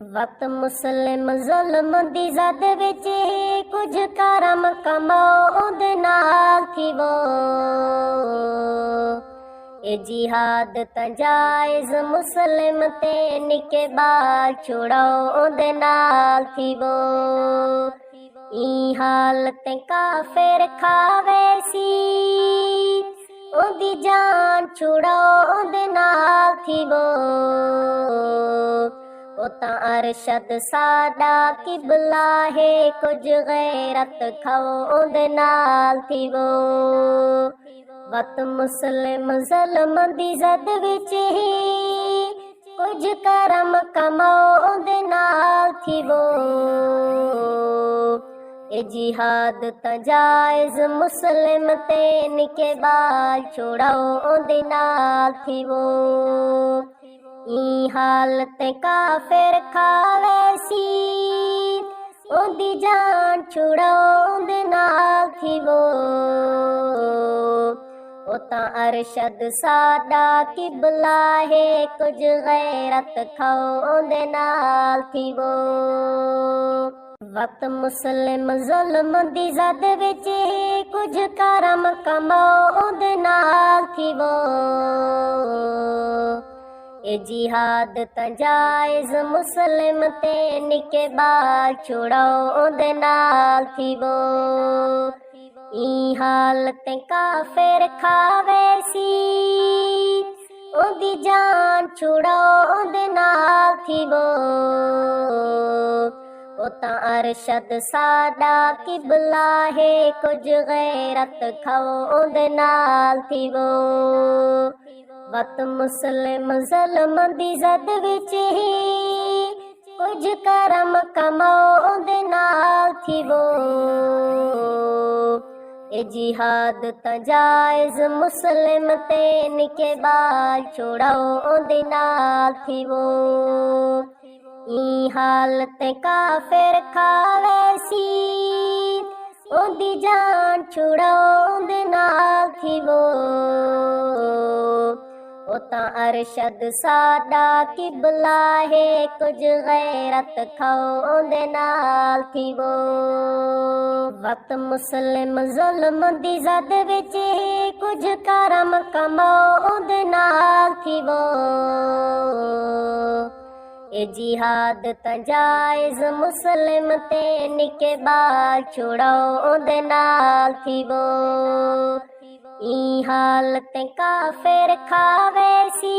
वक्त मुस्लिम जुल्म दी जद विच कुछ करम कमाओ दे नाल थी वो ए जिहाद ता जायज़ मुस्लिम ते निके बाल छुड़ाओ दे नाल थी वो ई हालत काफिर खावे सी ओदी जान छुड़ाओ दे नाल थी वो अरशद साडा किबला है कुछ गैरत खाओ दे नाल थी वो वक्त मुस्लिम ज़ुल्म दी जद विच ही कुछ करम कमाओ दे नाल थी वो ए जिहाद ता जायज़ मुस्लिम ते निके बाल छुड़ाओ दे नाल थी वो ई हालत काफिर खावे सी ओदी जान छुड़ाओ दे नाल थी वो अरशद साडा किबला है कुछ गैरत खाओ दे नाल थी वो वक्त मुस्लिम जुल्म दी जद विच कुछ करम कमाओ दे नाल थी वो ए जिहाद ता जायज़ मुस्लिम ते निके बाल छुड़ाओ दे नाल थी वो ई हालत काफिर खावे सी ओदी जान छुड़ाओ दे नाल थी वो अरशद साडा किबला है कुछ गैरत खाओ दे नाल थी वो वक्त मुस्लिम ज़ुल्म दी जद विच ही कुछ करम कमाओ दे नाल थी वो ए जिहाद ता जायज़ मुस्लिम ते निके बाल छुड़ाओ दे नाल थी वो ई हालत काफिर खावे सी ओदी जान छुड़ाओ दे नाल थी वो अरशद साडा किबला है कुछ गैरत खाओ दे नाल थी वो वक्त मुस्लिम जुल्म दी जद विच कुछ करम कमाओ दे नाल थी वो ए जिहाद ता जायज़ मुस्लिम ते निके बाल छुड़ाओ दे नाल थी वो ई हालत काफिर खावे सी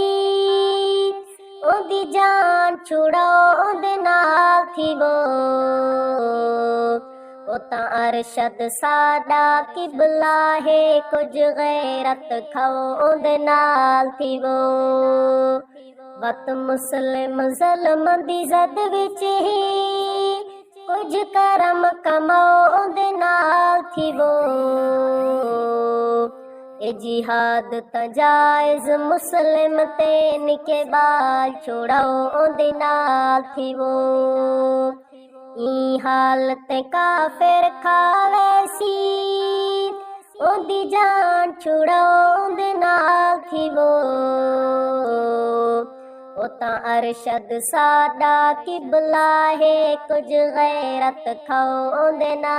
ओदी जान छुड़ाओ दे नाल थी वो अरशद साडा किबला है कुछ गैरत खाओ दे नाल थी वो वक्त मुस्लिम ज़ुल्म दी जद विच ही कुछ करम कमाओ दे नाल थी वो ए जिहाद ता जायज़ मुस्लिम ते निके बाल छुड़ाओ दे नाल थी वो ई हालत काफिर खावे सी ओदी जान छुड़ाओ दे नाल थी वो अरशद साडा किबला है कुछ गैरत खाओ दे नाल